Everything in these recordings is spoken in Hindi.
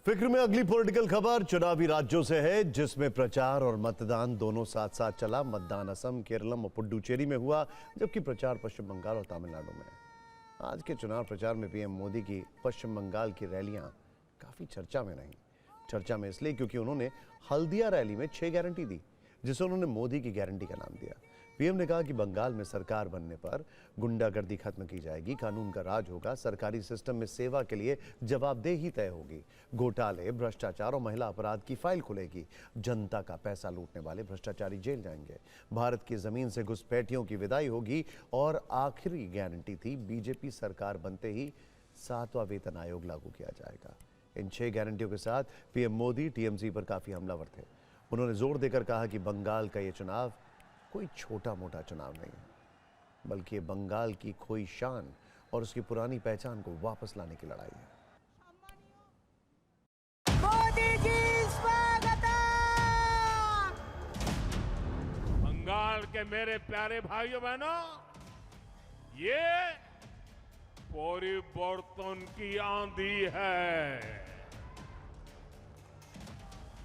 फिक्र में अगली पॉलिटिकल खबर चुनावी राज्यों से है, जिसमें प्रचार और मतदान दोनों साथ साथ चला। मतदान असम, केरलम और पुडुचेरी में हुआ, जबकि प्रचार पश्चिम बंगाल और तमिलनाडु में। आज के चुनाव प्रचार में पीएम मोदी की पश्चिम बंगाल की रैलियां काफी चर्चा में रहीं। चर्चा में इसलिए क्योंकि उन्होंने हल्दिया रैली में 6 गारंटी दी, जिसे उन्होंने मोदी की गारंटी का नाम दिया। पीएम ने कहा कि बंगाल में सरकार बनने पर गुंडागर्दी खत्म की जाएगी, कानून का राज होगा, सरकारी सिस्टम में सेवा के लिए जवाबदेही तय होगी, घोटाले, भ्रष्टाचार और महिला अपराध की फाइल खुलेगी, जनता का पैसा लूटने वाले भ्रष्टाचारी जेल जाएंगे, भारत की जमीन से घुसपैठियों की विदाई होगी और आखिरी गारंटी थी, बीजेपी सरकार बनते ही 7वां वेतन आयोग लागू किया जाएगा। इन 6 गारंटियों के साथ पीएम मोदी टीएमसी पर काफी हमलावर थे। उन्होंने जोर देकर कहा कि बंगाल का ये चुनाव कोई छोटा मोटा चुनाव नहीं है, बल्कि बंगाल की खोई शान और उसकी पुरानी पहचान को वापस लाने की लड़ाई है। मोदी जी स्वागत। बंगाल के मेरे प्यारे भाइयों बहनों, ये परिवर्तन की आंधी है।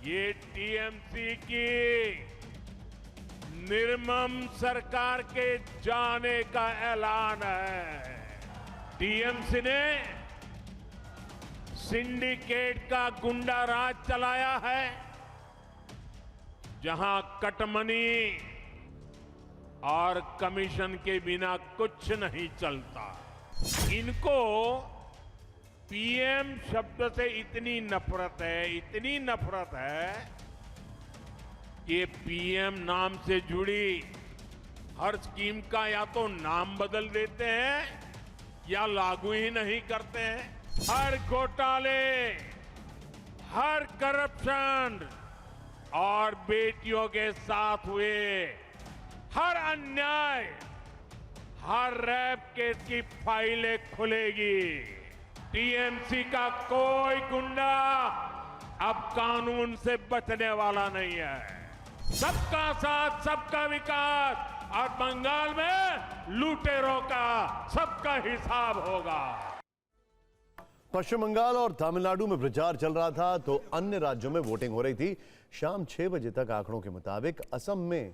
ये टीएमसी की निर्मम सरकार के जाने का ऐलान है। टीएमसी ने सिंडिकेट का गुंडा राज चलाया है, जहां कटमनी और कमीशन के बिना कुछ नहीं चलता। इनको पीएम शब्द से इतनी नफरत है कि पीएम नाम से जुड़ी हर स्कीम का या तो नाम बदल देते हैं या लागू ही नहीं करते हैं। हर घोटाले, हर करप्शन और बेटियों के साथ हुए हर अन्याय, हर रेप केस की फाइलें खुलेगी। टीएमसी का कोई गुंडा अब कानून से बचने वाला नहीं है। सबका साथ, सबका विकास और बंगाल में लुटेरों का सबका हिसाब होगा। पश्चिम बंगाल और तमिलनाडु में प्रचार चल रहा था तो अन्य राज्यों में वोटिंग हो रही थी। शाम 6 बजे तक आंकड़ों के मुताबिक असम में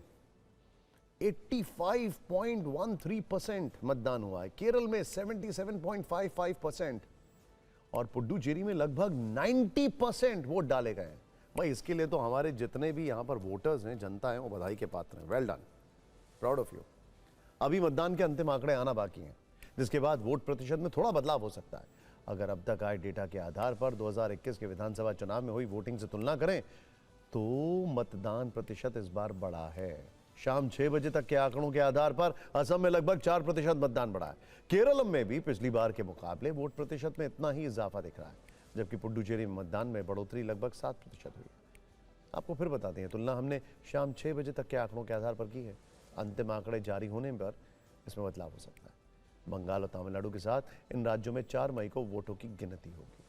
85.13% मतदान हुआ है, केरल में 77.55% और पुडुचेरी में लगभग 90% वोट डाले गए हैं। भाई, इसके लिए तो हमारे जितने भी यहाँ पर वोटर्स हैं, जनता है, वो बधाई के पात्र हैं। Well done, proud of you. अभी मतदान के अंतिम आंकड़े आना बाकी हैं, जिसके बाद वोट प्रतिशत में थोड़ा बदलाव हो सकता है। अगर अब तक आए डेटा के आधार पर 2021 के विधानसभा चुनाव में हुई वोटिंग से तुलना करें तो मतदान प्रतिशत इस बार बढ़ा है। शाम 6 बजे तक के आंकड़ों के आधार पर असम में लगभग 4% मतदान बढ़ा है। केरल में भी पिछली बार के मुकाबले वोट प्रतिशत में इतना ही इजाफा दिख रहा है, जबकि पुडुचेरी में मतदान में बढ़ोतरी लगभग 7% हुई है। आपको फिर बताते हैं, तुलना हमने शाम 6 बजे तक के आंकड़ों के आधार पर की है। अंतिम आंकड़े जारी होने पर इसमें बदलाव हो सकता है। बंगाल और तमिलनाडु के साथ इन राज्यों में 4 मई को वोटों की गिनती होगी।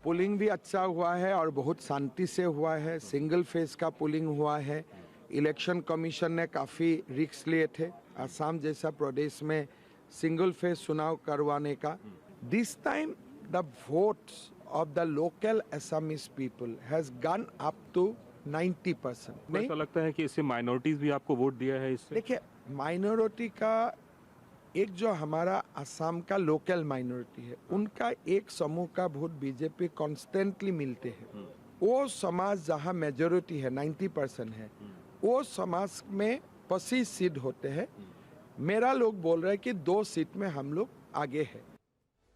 पोलिंग भी अच्छा हुआ है और बहुत शांति से हुआ है। सिंगल फेज का पोलिंग हुआ है। इलेक्शन कमीशन ने काफ़ी रिस्क लिए थे असम जैसा प्रदेश में सिंगल फेज चुनाव करवाने का। This time the votes of the local Assamese people has gone up to 90%। ऐसा लगता है कि इससे माइनॉरिटीज भी आपको वोट दिया है। इससे देखिए, माइनॉरिटी का एक जो हमारा असम का लोकल माइनॉरिटी है, उनका एक समूह का वोट बीजेपी कॉन्स्टेंटली मिलते हैं। वो समाज जहाँ मेजोरिटी है 90% है, वो समाज में 25 सीट होते हैं। मेरा लोग बोल रहे हैं कि 2 सीट में हम लोग आगे है।